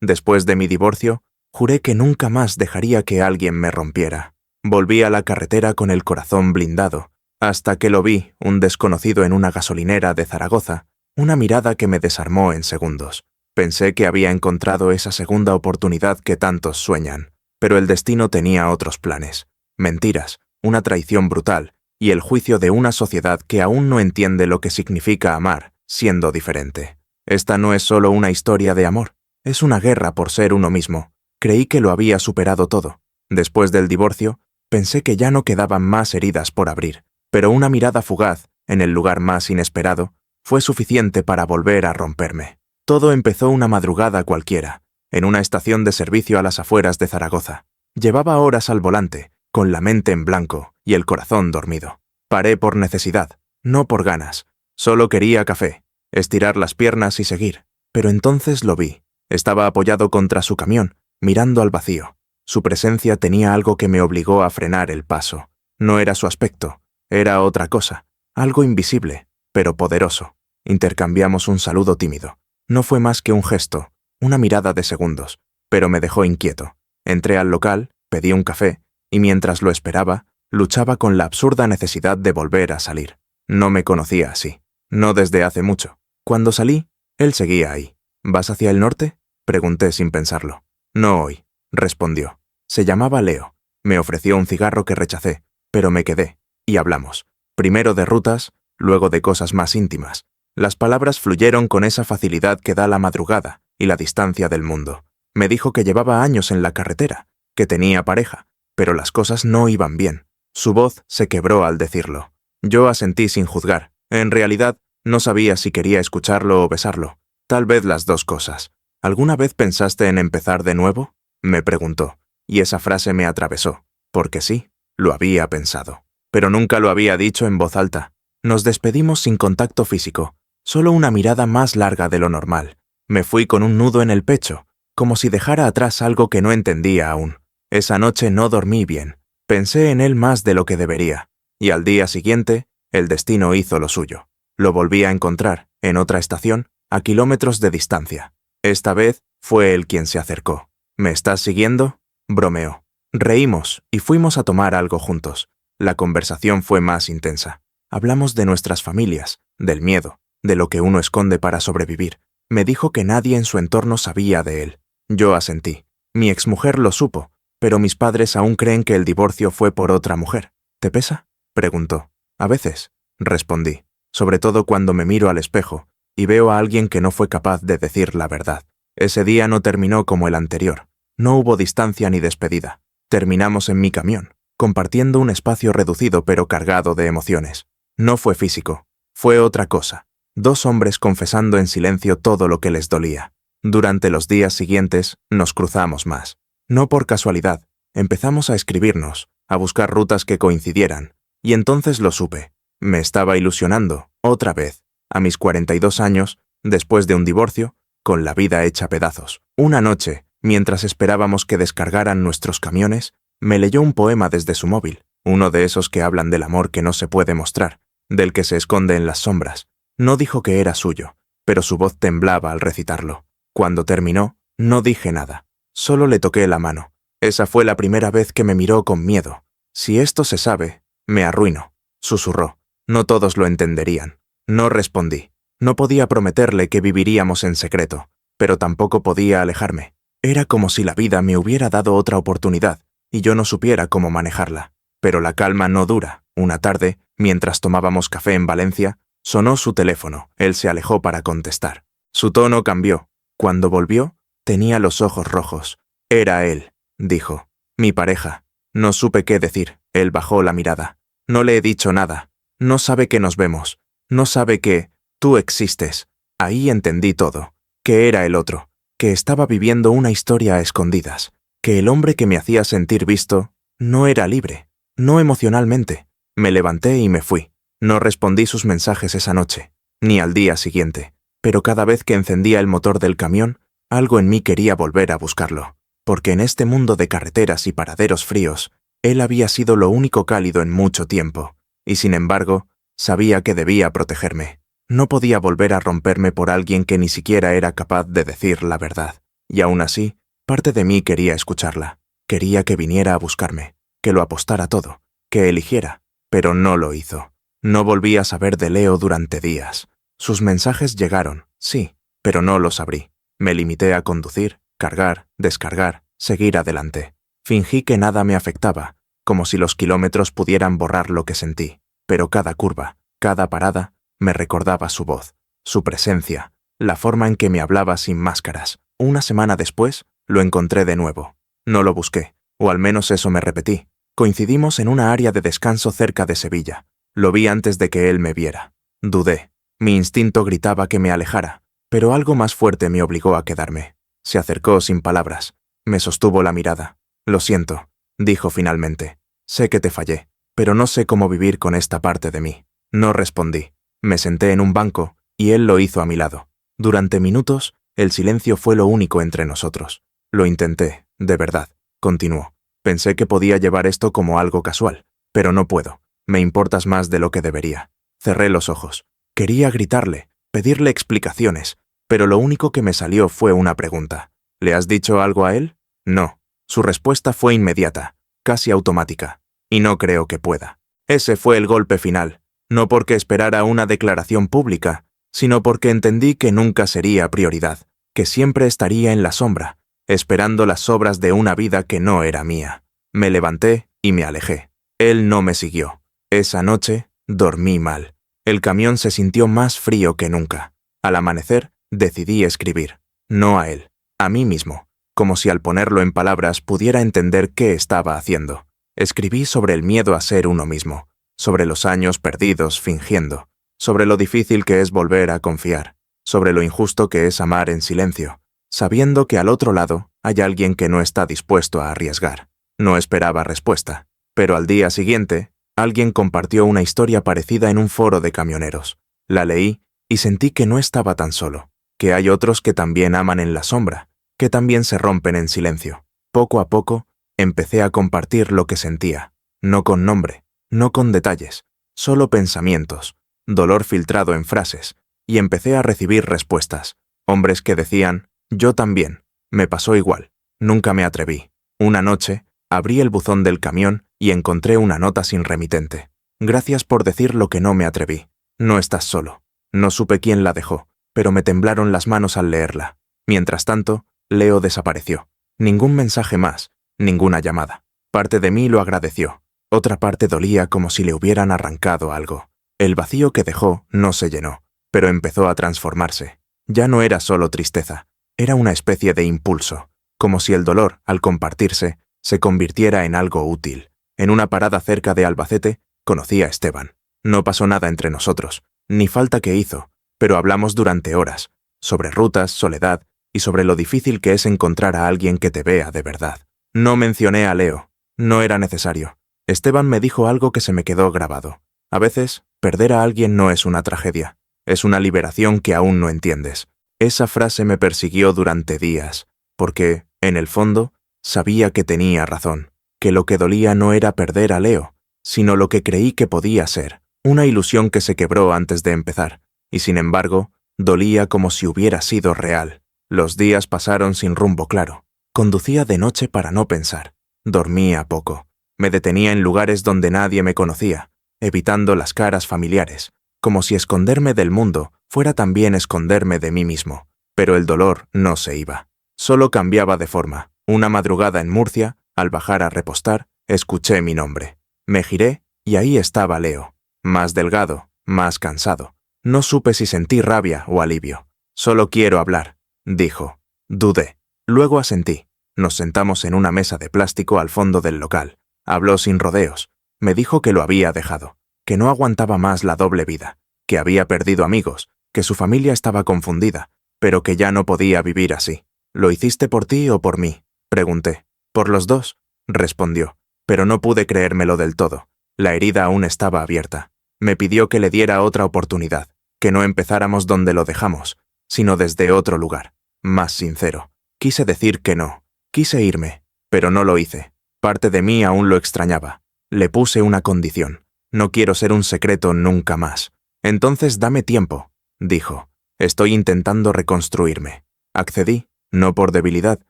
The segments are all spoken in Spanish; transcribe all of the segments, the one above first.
Después de mi divorcio, juré que nunca más dejaría que alguien me rompiera. Volví a la carretera con el corazón blindado, hasta que lo vi, un desconocido en una gasolinera de Zaragoza, una mirada que me desarmó en segundos. Pensé que había encontrado esa segunda oportunidad que tantos sueñan, pero el destino tenía otros planes. Mentiras, una traición brutal y el juicio de una sociedad que aún no entiende lo que significa amar, siendo diferente. Esta no es solo una historia de amor, es una guerra por ser uno mismo. Creí que lo había superado todo. Después del divorcio, pensé que ya no quedaban más heridas por abrir, pero una mirada fugaz, en el lugar más inesperado, fue suficiente para volver a romperme. Todo empezó una madrugada cualquiera, en una estación de servicio a las afueras de Zaragoza. Llevaba horas al volante, con la mente en blanco y el corazón dormido. Paré por necesidad, no por ganas. Solo quería café, estirar las piernas y seguir. Pero entonces lo vi. Estaba apoyado contra su camión, mirando al vacío. Su presencia tenía algo que me obligó a frenar el paso. No era su aspecto, era otra cosa, algo invisible, pero poderoso. Intercambiamos un saludo tímido. No fue más que un gesto, una mirada de segundos, pero me dejó inquieto. Entré al local, pedí un café, y mientras lo esperaba, luchaba con la absurda necesidad de volver a salir. No me conocía así, no desde hace mucho. Cuando salí, él seguía ahí. ¿Vas hacia el norte?, pregunté sin pensarlo. No hoy, respondió. Se llamaba Leo. Me ofreció un cigarro que rechacé, pero me quedé, y hablamos. Primero de rutas, luego de cosas más íntimas. Las palabras fluyeron con esa facilidad que da la madrugada y la distancia del mundo. Me dijo que llevaba años en la carretera, que tenía pareja, pero las cosas no iban bien. Su voz se quebró al decirlo. Yo asentí sin juzgar. En realidad, no sabía si quería escucharlo o besarlo. Tal vez las dos cosas. ¿Alguna vez pensaste en empezar de nuevo?, me preguntó, y esa frase me atravesó, porque sí, lo había pensado. Pero nunca lo había dicho en voz alta. Nos despedimos sin contacto físico, solo una mirada más larga de lo normal. Me fui con un nudo en el pecho, como si dejara atrás algo que no entendía aún. Esa noche no dormí bien. Pensé en él más de lo que debería, y al día siguiente, el destino hizo lo suyo. Lo volví a encontrar, en otra estación, a kilómetros de distancia. Esta vez fue él quien se acercó. ¿Me estás siguiendo?, bromeó. Reímos y fuimos a tomar algo juntos. La conversación fue más intensa. Hablamos de nuestras familias, del miedo, de lo que uno esconde para sobrevivir. Me dijo que nadie en su entorno sabía de él. Yo asentí. Mi exmujer lo supo, pero mis padres aún creen que el divorcio fue por otra mujer. ¿Te pesa?, preguntó. A veces, respondí, sobre todo cuando me miro al espejo y veo a alguien que no fue capaz de decir la verdad. Ese día no terminó como el anterior. No hubo distancia ni despedida. Terminamos en mi camión, compartiendo un espacio reducido pero cargado de emociones. No fue físico, fue otra cosa. Dos hombres confesando en silencio todo lo que les dolía. Durante los días siguientes nos cruzamos más. No por casualidad, empezamos a escribirnos, a buscar rutas que coincidieran, y entonces lo supe. Me estaba ilusionando, otra vez, a mis 42 años, después de un divorcio, con la vida hecha pedazos. Una noche, mientras esperábamos que descargaran nuestros camiones, me leyó un poema desde su móvil, uno de esos que hablan del amor que no se puede mostrar, del que se esconde en las sombras. No dijo que era suyo, pero su voz temblaba al recitarlo. Cuando terminó, no dije nada, solo le toqué la mano. Esa fue la primera vez que me miró con miedo. Si esto se sabe, me arruino, susurró. No todos lo entenderían. No respondí. No podía prometerle que viviríamos en secreto, pero tampoco podía alejarme. Era como si la vida me hubiera dado otra oportunidad y yo no supiera cómo manejarla. Pero la calma no dura. Una tarde, mientras tomábamos café en Valencia, sonó su teléfono. Él se alejó para contestar. Su tono cambió. Cuando volvió, tenía los ojos rojos. Era él, dijo. Mi pareja. No supe qué decir. Él bajó la mirada. No le he dicho nada. No sabe que nos vemos. No sabe que tú existes. Ahí entendí todo. Que era el otro. Que estaba viviendo una historia a escondidas. Que el hombre que me hacía sentir visto no era libre. No emocionalmente. Me levanté y me fui. No respondí sus mensajes esa noche, ni al día siguiente. Pero cada vez que encendía el motor del camión, algo en mí quería volver a buscarlo. Porque en este mundo de carreteras y paraderos fríos, él había sido lo único cálido en mucho tiempo. Y sin embargo, sabía que debía protegerme. No podía volver a romperme por alguien que ni siquiera era capaz de decir la verdad. y aún así, parte de mí quería escucharla. Quería que viniera a buscarme, que lo apostara todo, que eligiera, pero no lo hizo. No volví a saber de Leo durante días. Sus mensajes llegaron, sí, pero no los abrí. Me limité a conducir, cargar, descargar, seguir adelante. Fingí que nada me afectaba, como si los kilómetros pudieran borrar lo que sentí, pero cada curva, cada parada, me recordaba su voz, su presencia, la forma en que me hablaba sin máscaras. Una semana después, lo encontré de nuevo. No lo busqué, o al menos eso me repetí. Coincidimos en una área de descanso cerca de Sevilla. Lo vi antes de que él me viera. Dudé. Mi instinto gritaba que me alejara, pero algo más fuerte me obligó a quedarme. Se acercó sin palabras. Me sostuvo la mirada. Lo siento, dijo finalmente. Sé que te fallé, pero no sé cómo vivir con esta parte de mí. No respondí. Me senté en un banco, y él lo hizo a mi lado. Durante minutos, el silencio fue lo único entre nosotros. Lo intenté, de verdad, continuó. Pensé que podía llevar esto como algo casual, pero no puedo. Me importas más de lo que debería. Cerré los ojos. Quería gritarle, pedirle explicaciones, pero lo único que me salió fue una pregunta. ¿Le has dicho algo a él? No. Su respuesta fue inmediata, casi automática. Y no creo que pueda. Ese fue el golpe final, no porque esperara una declaración pública, sino porque entendí que nunca sería prioridad, que siempre estaría en la sombra, esperando las sobras de una vida que no era mía. Me levanté y me alejé. Él no me siguió. Esa noche dormí mal. El camión se sintió más frío que nunca. Al amanecer, decidí escribir. No a él, a mí mismo, como si al ponerlo en palabras pudiera entender qué estaba haciendo. Escribí sobre el miedo a ser uno mismo, sobre los años perdidos fingiendo, sobre lo difícil que es volver a confiar, sobre lo injusto que es amar en silencio, sabiendo que al otro lado hay alguien que no está dispuesto a arriesgar. No esperaba respuesta, pero al día siguiente, alguien compartió una historia parecida en un foro de camioneros. La leí y sentí que no estaba tan solo, que hay otros que también aman en la sombra, que también se rompen en silencio. Poco a poco, empecé a compartir lo que sentía, no con nombre, no con detalles, solo pensamientos, dolor filtrado en frases, y empecé a recibir respuestas. Hombres que decían, yo también, me pasó igual, nunca me atreví. Una noche, abrí el buzón del camión y encontré una nota sin remitente. Gracias por decir lo que no me atreví. No estás solo. No supe quién la dejó, pero me temblaron las manos al leerla. Mientras tanto, Leo desapareció. Ningún mensaje más, ninguna llamada. Parte de mí lo agradeció. Otra parte dolía como si le hubieran arrancado algo. El vacío que dejó no se llenó, pero empezó a transformarse. Ya no era solo tristeza, era una especie de impulso, como si el dolor, al compartirse, se convirtiera en algo útil. En una parada cerca de Albacete, conocí a Esteban. No pasó nada entre nosotros, ni falta que hizo, pero hablamos durante horas, sobre rutas, soledad, y sobre lo difícil que es encontrar a alguien que te vea de verdad. No mencioné a Leo, no era necesario. Esteban me dijo algo que se me quedó grabado. A veces, perder a alguien no es una tragedia, es una liberación que aún no entiendes. Esa frase me persiguió durante días, porque, en el fondo, sabía que tenía razón, que lo que dolía no era perder a Leo, sino lo que creí que podía ser, una ilusión que se quebró antes de empezar, y sin embargo, dolía como si hubiera sido real. Los días pasaron sin rumbo claro. Conducía de noche para no pensar. Dormía poco. Me detenía en lugares donde nadie me conocía, evitando las caras familiares, como si esconderme del mundo fuera también esconderme de mí mismo. Pero el dolor no se iba. Solo cambiaba de forma. Una madrugada en Murcia, al bajar a repostar, escuché mi nombre. Me giré y ahí estaba Leo, más delgado, más cansado. No supe si sentí rabia o alivio. Solo quiero hablar, dijo. Dudé. Luego asentí. Nos sentamos en una mesa de plástico al fondo del local. Habló sin rodeos. Me dijo que lo había dejado, que no aguantaba más la doble vida, que había perdido amigos, que su familia estaba confundida, pero que ya no podía vivir así. ¿Lo hiciste por ti o por mí?, pregunté. Por los dos, respondió, pero no pude creérmelo del todo. La herida aún estaba abierta. Me pidió que le diera otra oportunidad, que no empezáramos donde lo dejamos, sino desde otro lugar, más sincero. Quise decir que no, quise irme, pero no lo hice. Parte de mí aún lo extrañaba. Le puse una condición. No quiero ser un secreto nunca más. Entonces dame tiempo, dijo. Estoy intentando reconstruirme. Accedí, no por debilidad,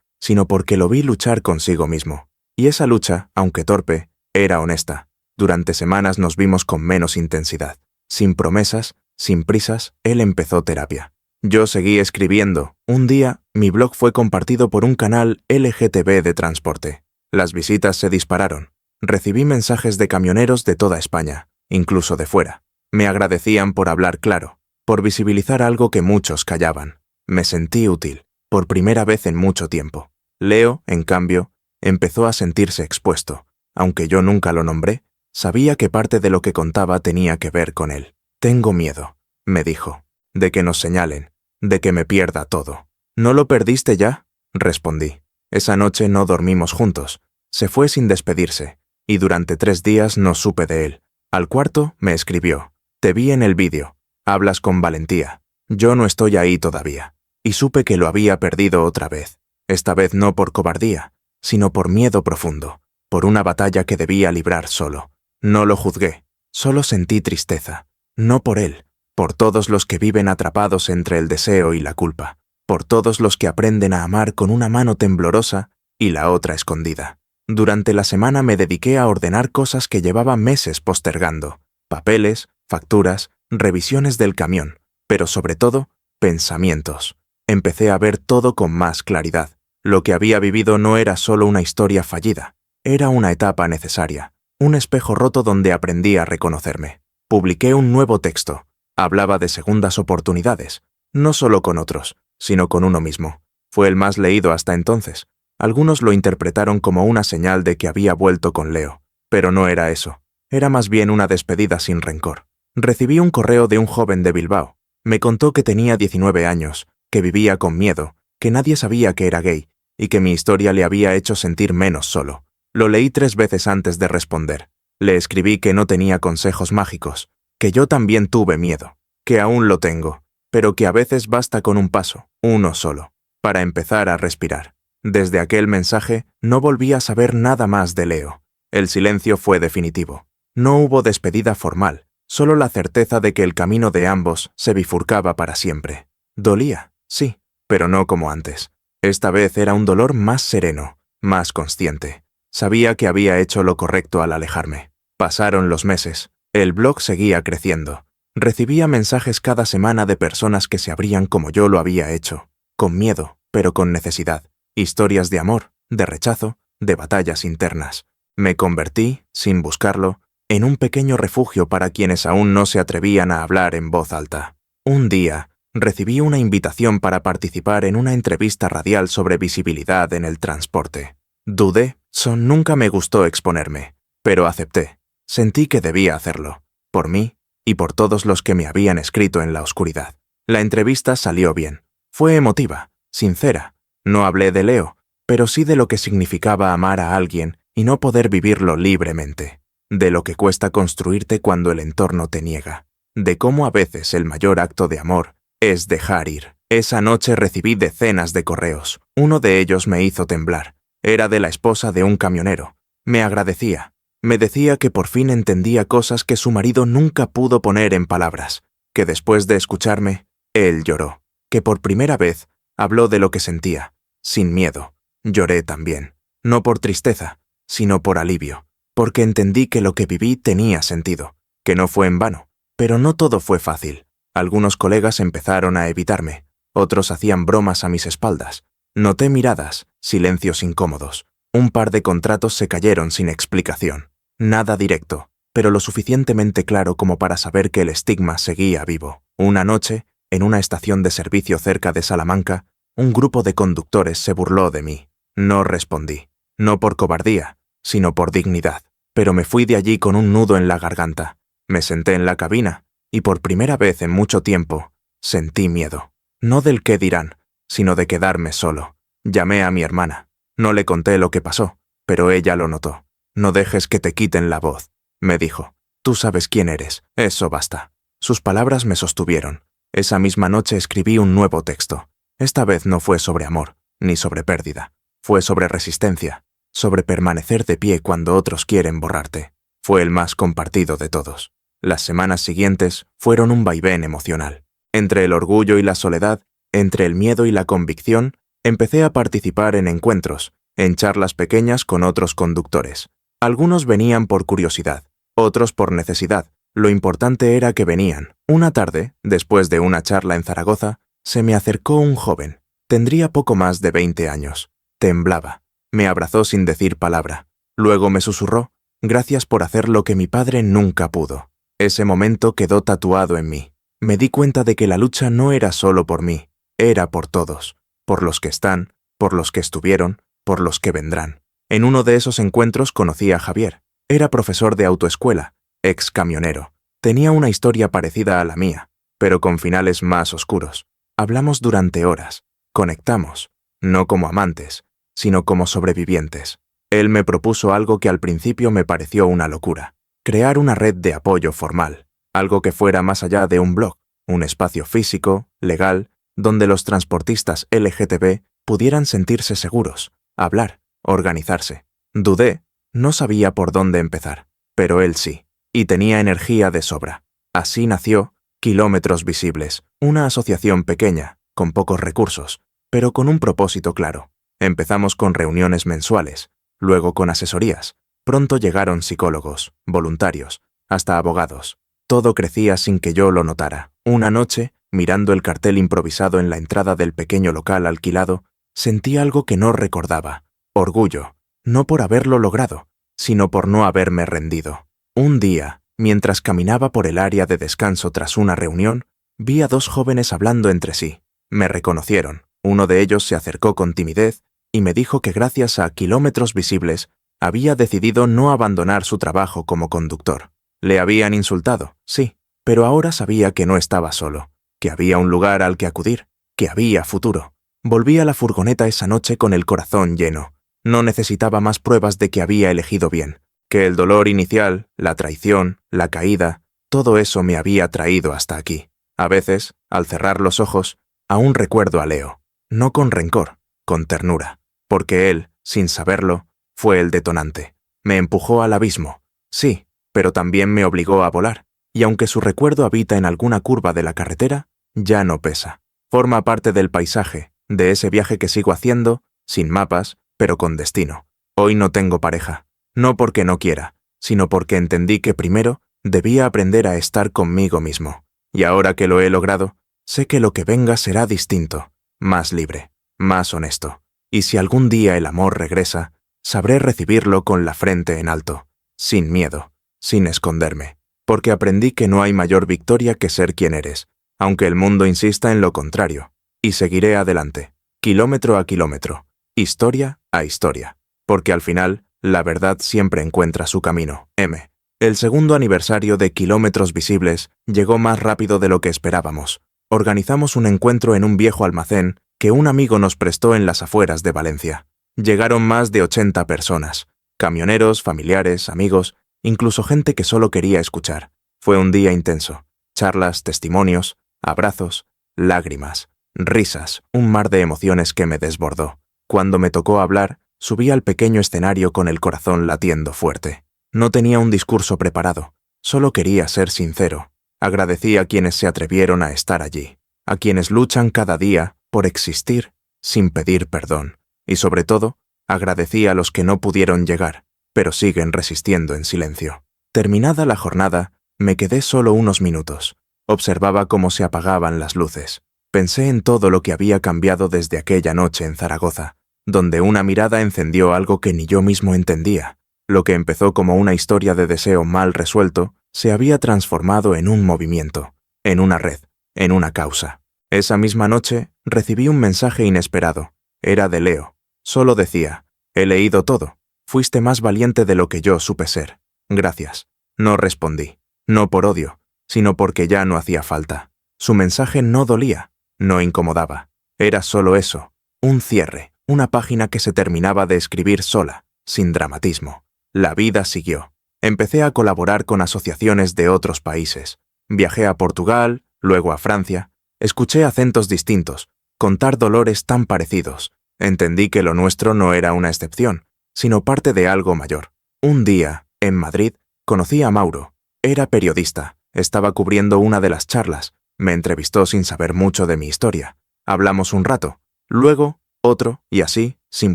sino porque lo vi luchar consigo mismo. Y esa lucha, aunque torpe, era honesta. Durante semanas nos vimos con menos intensidad. Sin promesas, sin prisas, él empezó terapia. Yo seguí escribiendo. Un día, mi blog fue compartido por un canal LGTB de transporte. Las visitas se dispararon. Recibí mensajes de camioneros de toda España, incluso de fuera. Me agradecían por hablar claro, por visibilizar algo que muchos callaban. Me sentí útil, por primera vez en mucho tiempo. Leo, en cambio, empezó a sentirse expuesto. Aunque yo nunca lo nombré, sabía que parte de lo que contaba tenía que ver con él. Tengo miedo, me dijo, de que nos señalen, de que me pierda todo. ¿No lo perdiste ya?, respondí. Esa noche no dormimos juntos. Se fue sin despedirse, y durante 3 días no supe de él. Al cuarto me escribió: «Te vi en el vídeo. Hablas con valentía. Yo no estoy ahí todavía». Y supe que lo había perdido otra vez. Esta vez no por cobardía, sino por miedo profundo, por una batalla que debía librar solo. No lo juzgué, solo sentí tristeza. No por él, por todos los que viven atrapados entre el deseo y la culpa, por todos los que aprenden a amar con una mano temblorosa y la otra escondida. Durante la semana me dediqué a ordenar cosas que llevaba meses postergando: papeles, facturas, revisiones del camión, pero sobre todo, pensamientos. Empecé a ver todo con más claridad. Lo que había vivido no era solo una historia fallida, era una etapa necesaria, un espejo roto donde aprendí a reconocerme. Publiqué un nuevo texto. Hablaba de segundas oportunidades, no solo con otros, sino con uno mismo. Fue el más leído hasta entonces. Algunos lo interpretaron como una señal de que había vuelto con Leo, pero no era eso. Era más bien una despedida sin rencor. Recibí un correo de un joven de Bilbao. Me contó que tenía 19 años, que vivía con miedo, que nadie sabía que era gay, y que mi historia le había hecho sentir menos solo. Lo leí 3 veces antes de responder. Le escribí que no tenía consejos mágicos, que yo también tuve miedo, que aún lo tengo, pero que a veces basta con un paso, uno solo, para empezar a respirar. Desde aquel mensaje no volví a saber nada más de Leo. El silencio fue definitivo. No hubo despedida formal, solo la certeza de que el camino de ambos se bifurcaba para siempre. Dolía, sí, pero no como antes. Esta vez era un dolor más sereno, más consciente. Sabía que había hecho lo correcto al alejarme. Pasaron los meses. El blog seguía creciendo. Recibía mensajes cada semana de personas que se abrían como yo lo había hecho, con miedo, pero con necesidad. Historias de amor, de rechazo, de batallas internas. Me convertí, sin buscarlo, en un pequeño refugio para quienes aún no se atrevían a hablar en voz alta. Un día, recibí una invitación para participar en una entrevista radial sobre visibilidad en el transporte. Dudé, nunca me gustó exponerme, pero acepté. Sentí que debía hacerlo, por mí y por todos los que me habían escrito en la oscuridad. La entrevista salió bien. Fue emotiva, sincera. No hablé de Leo, pero sí de lo que significaba amar a alguien y no poder vivirlo libremente. De lo que cuesta construirte cuando el entorno te niega. De cómo a veces el mayor acto de amor es dejar ir. Esa noche recibí decenas de correos. Uno de ellos me hizo temblar. Era de la esposa de un camionero. Me agradecía. Me decía que por fin entendía cosas que su marido nunca pudo poner en palabras. Que después de escucharme, él lloró. Que por primera vez habló de lo que sentía, sin miedo. Lloré también. No por tristeza, sino por alivio. Porque entendí que lo que viví tenía sentido. Que no fue en vano. Pero no todo fue fácil. Algunos colegas empezaron a evitarme. Otros hacían bromas a mis espaldas. Noté miradas, silencios incómodos. Un par de contratos se cayeron sin explicación. Nada directo, pero lo suficientemente claro como para saber que el estigma seguía vivo. Una noche, en una estación de servicio cerca de Salamanca, un grupo de conductores se burló de mí. No respondí. No por cobardía, sino por dignidad. Pero me fui de allí con un nudo en la garganta. Me senté en la cabina, y por primera vez en mucho tiempo, sentí miedo. No del qué dirán, sino de quedarme solo. Llamé a mi hermana. No le conté lo que pasó, pero ella lo notó. «No dejes que te quiten la voz», me dijo. «Tú sabes quién eres, eso basta». Sus palabras me sostuvieron. Esa misma noche escribí un nuevo texto. Esta vez no fue sobre amor, ni sobre pérdida. Fue sobre resistencia, sobre permanecer de pie cuando otros quieren borrarte. Fue el más compartido de todos. Las semanas siguientes fueron un vaivén emocional. Entre el orgullo y la soledad, entre el miedo y la convicción, Empecé a participar en encuentros, en charlas pequeñas con otros conductores. Algunos venían por curiosidad, otros por necesidad. Lo importante era que venían. Una tarde, después de una charla en Zaragoza, se me acercó un joven. Tendría poco más de 20 años. Temblaba. Me abrazó sin decir palabra. Luego me susurró: «Gracias por hacer lo que mi padre nunca pudo». Ese momento quedó tatuado en mí. Me di cuenta de que la lucha no era solo por mí, era por todos, por los que están, por los que estuvieron, por los que vendrán. En uno de esos encuentros conocí a Javier. Era profesor de autoescuela, ex camionero. Tenía una historia parecida a la mía, pero con finales más oscuros. Hablamos durante horas, conectamos, no como amantes, sino como sobrevivientes. Él me propuso algo que al principio me pareció una locura: crear una red de apoyo formal, algo que fuera más allá de un blog, un espacio físico, legal, donde los transportistas LGTB pudieran sentirse seguros, hablar, organizarse. Dudé, no sabía por dónde empezar, pero él sí, y tenía energía de sobra. Así nació Kilómetros Visibles, una asociación pequeña, con pocos recursos, pero con un propósito claro. Empezamos con reuniones mensuales, luego con asesorías. Pronto llegaron psicólogos, voluntarios, hasta abogados. Todo crecía sin que yo lo notara. Una noche, mirando el cartel improvisado en la entrada del pequeño local alquilado, sentí algo que no recordaba: orgullo, no por haberlo logrado, sino por no haberme rendido. Un día, mientras caminaba por el área de descanso tras una reunión, vi a dos jóvenes hablando entre sí. Me reconocieron. Uno de ellos se acercó con timidez y me dijo que gracias a Kilómetros Visibles había decidido no abandonar su trabajo como conductor. Le habían insultado, sí, pero ahora sabía que no estaba solo, que había un lugar al que acudir, que había futuro. Volví a la furgoneta esa noche con el corazón lleno. No necesitaba más pruebas de que había elegido bien, que el dolor inicial, la traición, la caída, todo eso me había traído hasta aquí. A veces, al cerrar los ojos, aún recuerdo a Leo, no con rencor, con ternura, porque él, sin saberlo, fue el detonante. Me empujó al abismo, sí, pero también me obligó a volar, y aunque su recuerdo habita en alguna curva de la carretera, ya no pesa. Forma parte del paisaje, de ese viaje que sigo haciendo, sin mapas, pero con destino. Hoy no tengo pareja, no porque no quiera, sino porque entendí que primero debía aprender a estar conmigo mismo. Y ahora que lo he logrado, sé que lo que venga será distinto, más libre, más honesto. Y si algún día el amor regresa, sabré recibirlo con la frente en alto, sin miedo, sin esconderme, porque aprendí que no hay mayor victoria que ser quien eres, aunque el mundo insista en lo contrario, y seguiré adelante, kilómetro a kilómetro, historia a historia, porque al final, la verdad siempre encuentra su camino. M. El segundo aniversario de Kilómetros Visibles llegó más rápido de lo que esperábamos. Organizamos un encuentro en un viejo almacén que un amigo nos prestó en las afueras de Valencia. Llegaron más de 80 personas, camioneros, familiares, amigos, incluso gente que solo quería escuchar. Fue un día intenso. Charlas, testimonios, abrazos, lágrimas, risas, un mar de emociones que me desbordó. Cuando me tocó hablar, subí al pequeño escenario con el corazón latiendo fuerte. No tenía un discurso preparado, solo quería ser sincero. Agradecí a quienes se atrevieron a estar allí, a quienes luchan cada día por existir sin pedir perdón. Y sobre todo, agradecí a los que no pudieron llegar, pero siguen resistiendo en silencio. Terminada la jornada, me quedé solo unos minutos. Observaba cómo se apagaban las luces. Pensé en todo lo que había cambiado desde aquella noche en Zaragoza, donde una mirada encendió algo que ni yo mismo entendía. Lo que empezó como una historia de deseo mal resuelto, se había transformado en un movimiento, en una red, en una causa. Esa misma noche, recibí un mensaje inesperado. Era de Leo. Solo decía: «He leído todo. Fuiste más valiente de lo que yo supe ser. Gracias». No respondí, no por odio, sino porque ya no hacía falta. Su mensaje no dolía, no incomodaba. Era solo eso, un cierre, una página que se terminaba de escribir sola, sin dramatismo. La vida siguió. Empecé a colaborar con asociaciones de otros países. Viajé a Portugal, luego a Francia. Escuché acentos distintos, contar dolores tan parecidos. Entendí que lo nuestro no era una excepción, sino parte de algo mayor. Un día, en Madrid, conocí a Mauro. Era periodista. Estaba cubriendo una de las charlas. Me entrevistó sin saber mucho de mi historia. Hablamos un rato. Luego, Otro, y así, sin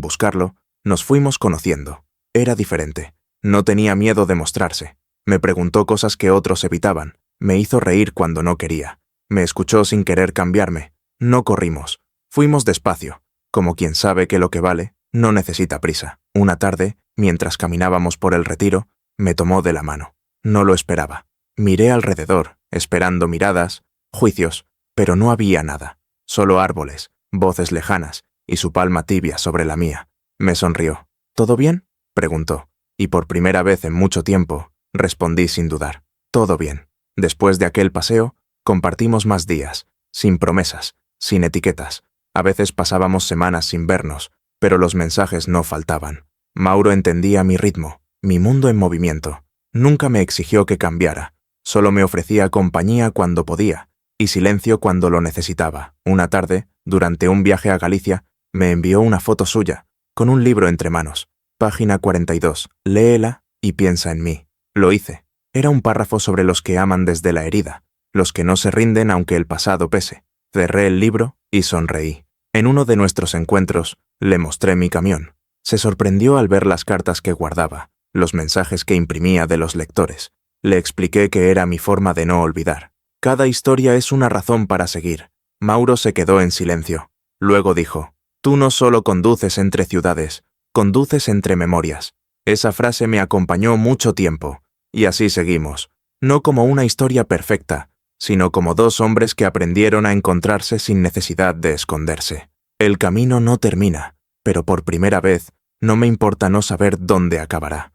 buscarlo, nos fuimos conociendo. Era diferente. No tenía miedo de mostrarse. Me preguntó cosas que otros evitaban. Me hizo reír cuando no quería. Me escuchó sin querer cambiarme. No corrimos. Fuimos despacio, como quien sabe que lo que vale no necesita prisa. Una tarde, mientras caminábamos por el retiro, me tomó de la mano. No lo esperaba. Miré alrededor, esperando miradas, juicios, pero no había nada. Solo árboles, voces lejanas y su palma tibia sobre la mía. Me sonrió. ¿Todo bien?, preguntó, y por primera vez en mucho tiempo respondí sin dudar. Todo bien. Después de aquel paseo, compartimos más días, sin promesas, sin etiquetas. A veces pasábamos semanas sin vernos, pero los mensajes no faltaban. Mauro entendía mi ritmo, mi mundo en movimiento. Nunca me exigió que cambiara. Solo me ofrecía compañía cuando podía y silencio cuando lo necesitaba. Una tarde, durante un viaje a Galicia, me envió una foto suya, con un libro entre manos. Página 42. Léela y piensa en mí. Lo hice. Era un párrafo sobre los que aman desde la herida, los que no se rinden aunque el pasado pese. Cerré el libro y sonreí. En uno de nuestros encuentros, le mostré mi camión. Se sorprendió al ver las cartas que guardaba, los mensajes que imprimía de los lectores. Le expliqué que era mi forma de no olvidar. Cada historia es una razón para seguir. Mauro se quedó en silencio. Luego dijo: «Tú no solo conduces entre ciudades, conduces entre memorias». Esa frase me acompañó mucho tiempo. Y así seguimos. No como una historia perfecta, sino como dos hombres que aprendieron a encontrarse sin necesidad de esconderse. El camino no termina, pero por primera vez no me importa no saber dónde acabará.